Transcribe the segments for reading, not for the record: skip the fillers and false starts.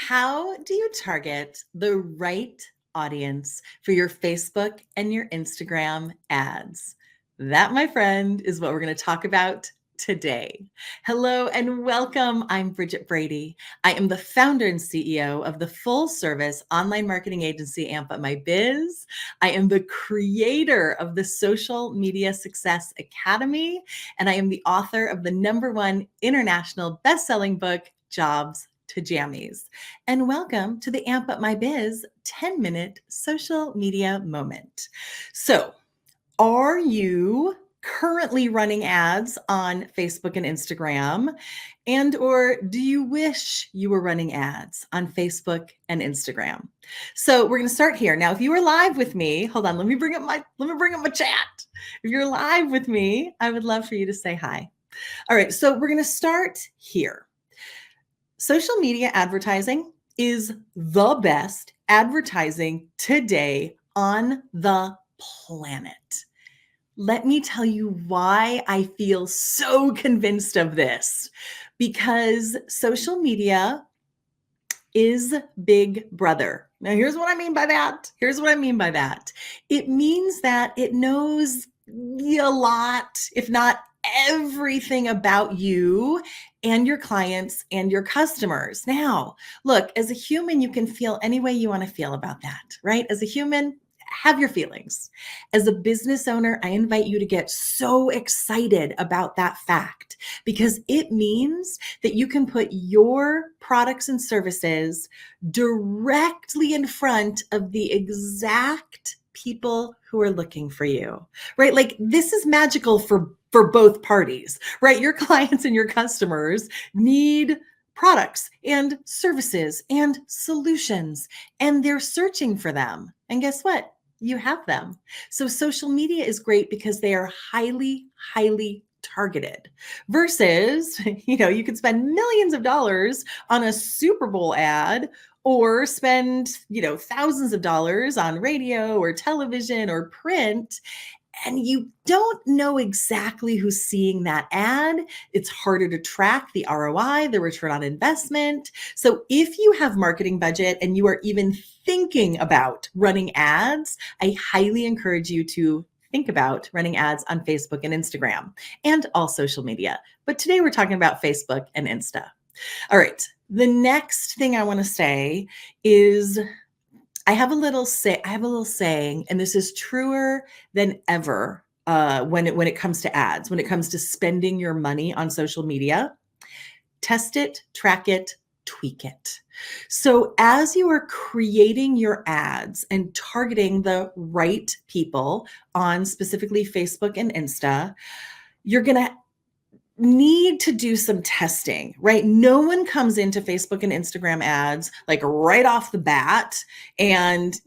How do you target the right audience for your Facebook and your Instagram ads? That, my friend, is what we're going to talk about today. Hello and welcome. I'm Bridget Brady. I am the founder and CEO of the full service online marketing agency Amp Up My Biz. I am the creator of the Social Media Success Academy, and I am the author of the #1 international best-selling book, Jobs to Jammies. And welcome to the Amp Up My Biz 10-minute social media moment. So, are you currently running ads on Facebook and Instagram? And or do you wish you were running ads on Facebook and Instagram? So we're going to start here. Now, if you are live with me, hold on, let me bring up my chat. If you're live with me, I would love for you to say hi. All right, so we're going to start here. Social media advertising is the best advertising today on the planet. Let me tell you why I feel so convinced of this. Because social media is Big Brother. Now, here's what I mean by that. It means that it knows a lot, if not everything about you and your clients and your customers. Now, look, as a human, you can feel any way you want to feel about that, right? As a human, have your feelings. As a business owner, I invite you to get so excited about that fact because it means that you can put your products and services directly in front of the exact people who are looking for you, right? Like this is magical for both parties, right? Your clients and your customers need products and services and solutions, and they're searching for them. And guess what? You have them. So social media is great because they are highly, highly targeted versus, you could spend millions of dollars on a Super Bowl ad or spend, thousands of dollars on radio or television or print, and you don't know exactly who's seeing that ad. It's harder to track the ROI, the return on investment. So if you have marketing budget and you are even thinking about running ads, I highly encourage you to think about running ads on Facebook and Instagram and all social media. But today we're talking about Facebook and Insta. All right. The next thing I want to say is I have a little saying, and this is truer than ever when it comes to ads, when it comes to spending your money on social media. Test it, track it, tweak it. So as you are creating your ads and targeting the right people on specifically Facebook and Insta, you're going to need to do some testing, right? No one comes into Facebook and Instagram ads like right off the bat and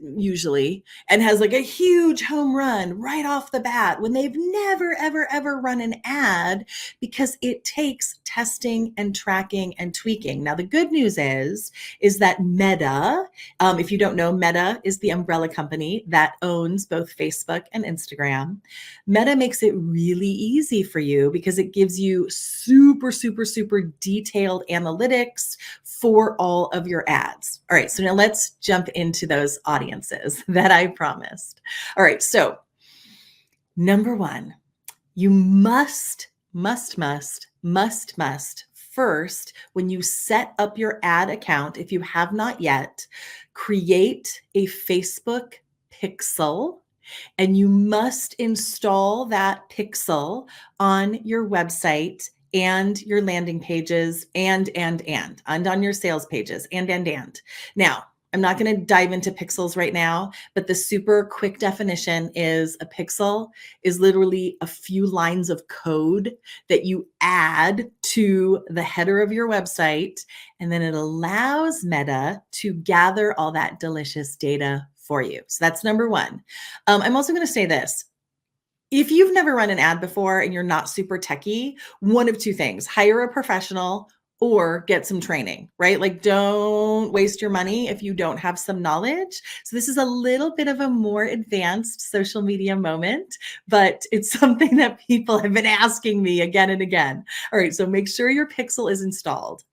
has like a huge home run right off the bat when they've never, ever, ever run an ad, because it takes testing and tracking and tweaking. Now, the good news is that Meta, if you don't know, Meta is the umbrella company that owns both Facebook and Instagram. Meta makes it really easy for you because it gives you super, super, super detailed analytics for all of your ads. All right, so now let's jump into those audiences that I promised. All right, so #1, you must first, when you set up your ad account, if you have not yet, create a Facebook pixel. And you must install that pixel on your website and your landing pages and on your sales pages and. Now, I'm not going to dive into pixels right now, but the super quick definition is a pixel is literally a few lines of code that you add to the header of your website, and then it allows Meta to gather all that delicious data for you. So that's #1. I'm also going to say this. If you've never run an ad before and you're not super techie, one of two things: hire a professional or get some training, right? Like, don't waste your money if you don't have some knowledge. So this is a little bit of a more advanced social media moment, but it's something that people have been asking me again and again. All right, so make sure your pixel is installed.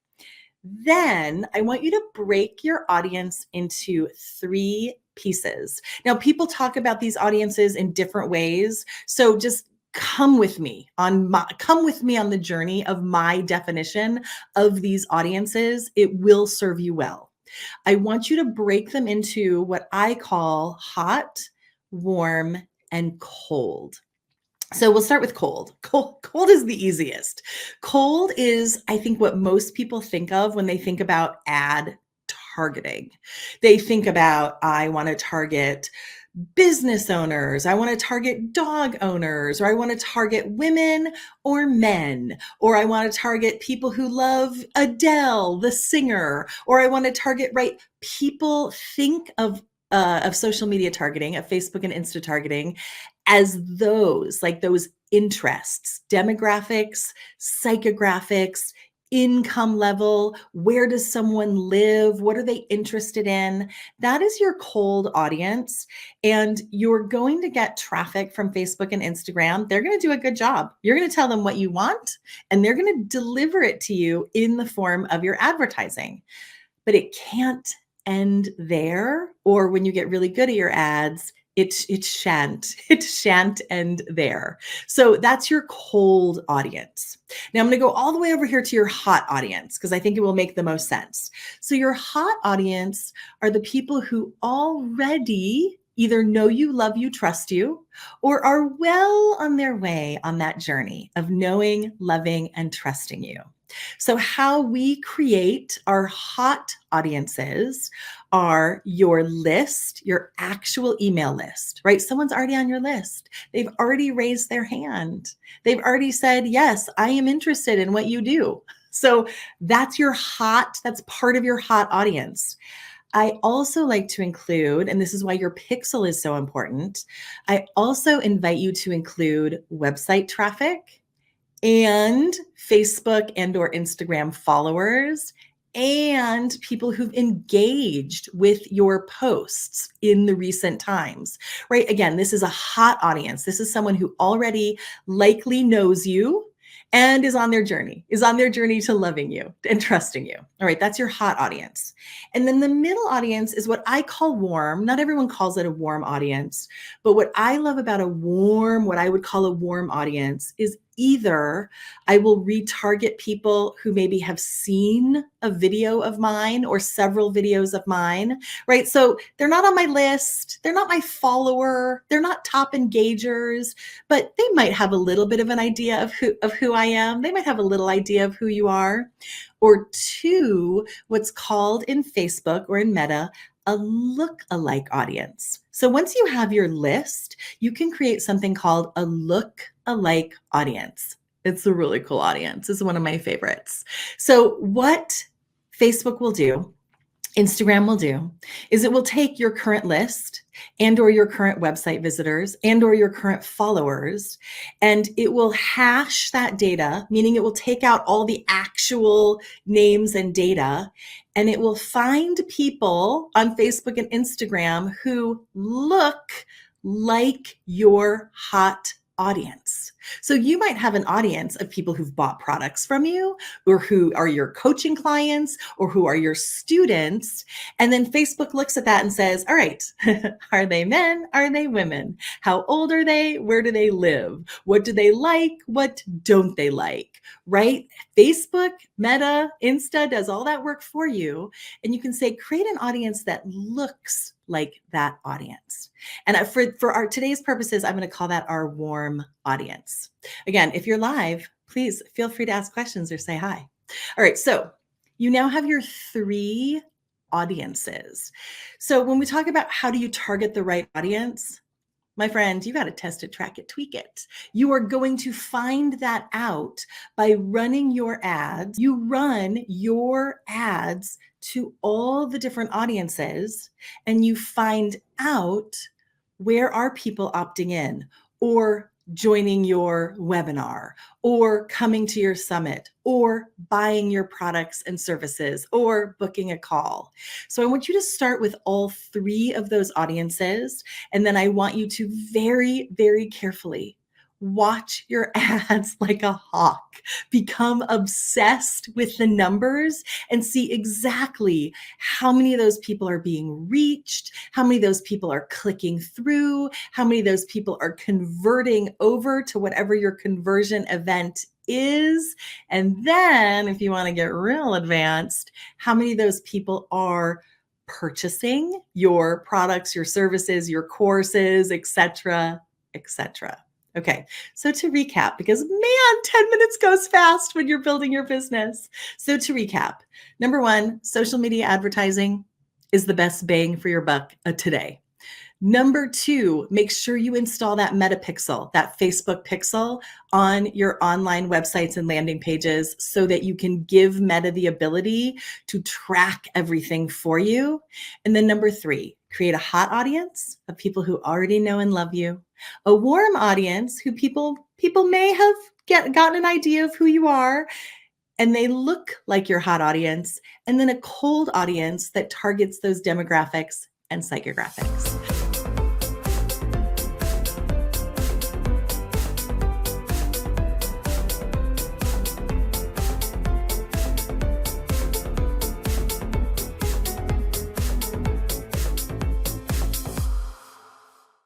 Then I want you to break your audience into 3 pieces. Now, people talk about these audiences in different ways. So just come with me on the journey of my definition of these audiences. It will serve you well. I want you to break them into what I call hot, warm, and cold. So we'll start with cold. Cold is the easiest. Cold is, I think, what most people think of when they think about ad targeting. They think about, I want to target business owners, I want to target dog owners, or I want to target women or men, or I want to target people who love Adele, the singer, or I want to target, right? People think of social media targeting, of Facebook and Insta targeting, as those interests, demographics, psychographics, income level, where does someone live, what are they interested in? That is your cold audience. And you're going to get traffic from Facebook and Instagram. They're going to do a good job. You're going to tell them what you want, and they're going to deliver it to you in the form of your advertising. But it can't end there. Or when you get really good at your ads, it shan't end there. So that's your cold audience. Now I'm going to go all the way over here to your hot audience because I think it will make the most sense. So your hot audience are the people who already either know you, love you, trust you, or are well on their way on that journey of knowing, loving, and trusting you. So how we create our hot audiences are your list, your actual email list, right? Someone's already on your list. They've already raised their hand. They've already said, yes, I am interested in what you do. So that's part of your hot audience. I also like to include, and this is why your pixel is so important, I also invite you to include website traffic and Facebook and or Instagram followers and people who've engaged with your posts in the recent times, right? Again, this is a hot audience. This is someone who already likely knows you and is on their journey to loving you and trusting you. All right, that's your hot audience. And then the middle audience is what I call warm. Not everyone calls it a warm audience, but what I love about what I would call a warm audience is either I will retarget people who maybe have seen a video of mine or several videos of mine, right? So they're not on my list, they're not my follower, they're not top engagers, but they might have a little bit of an idea of who I am. They might have a little idea of who you are. Or two, what's called in Facebook or in Meta, a look-alike audience. So once you have your list, you can create something called a look-alike audience. It's a really cool audience. It's one of my favorites. So what Facebook will do, Instagram will do, is it will take your current list and or your current website visitors and or your current followers, and it will hash that data, meaning it will take out all the actual names and data, and it will find people on Facebook and Instagram who look like your hot audience. So you might have an audience of people who've bought products from you, or who are your coaching clients, or who are your students. And then Facebook looks at that and says, all right, are they men? Are they women? How old are they? Where do they live? What do they like? What don't they like? Right? Facebook, Meta, Insta does all that work for you. And you can say, create an audience that looks like that audience. And for our today's purposes, I'm going to call that our warm audience. Again, if you're live, please feel free to ask questions or say hi. All right, so you now have your 3 audiences. So when we talk about how do you target the right audience, my friend, you got to test it, track it, tweak it. You are going to find that out by running your ads. You run your ads to all the different audiences, and you find out where are people opting in or joining your webinar or coming to your summit or buying your products and services or booking a call. So I want you to start with all 3 of those audiences. And then I want you to very, very carefully Watch your ads like a hawk. Become obsessed with the numbers and see exactly how many of those people are being reached, how many of those people are clicking through, how many of those people are converting over to whatever your conversion event is. And then, if you want to get real advanced, how many of those people are purchasing your products, your services, your courses, etc., etc. Okay, so to recap, because man, 10 minutes goes fast when you're building your business. So to recap, number one, social media advertising is the best bang for your buck today. Number two, make sure you install that Meta Pixel, that Facebook pixel on your online websites and landing pages so that you can give Meta the ability to track everything for you. And then number three, create a hot audience of people who already know and love you, a warm audience who people may have gotten an idea of who you are, and they look like your hot audience, and then a cold audience that targets those demographics and psychographics.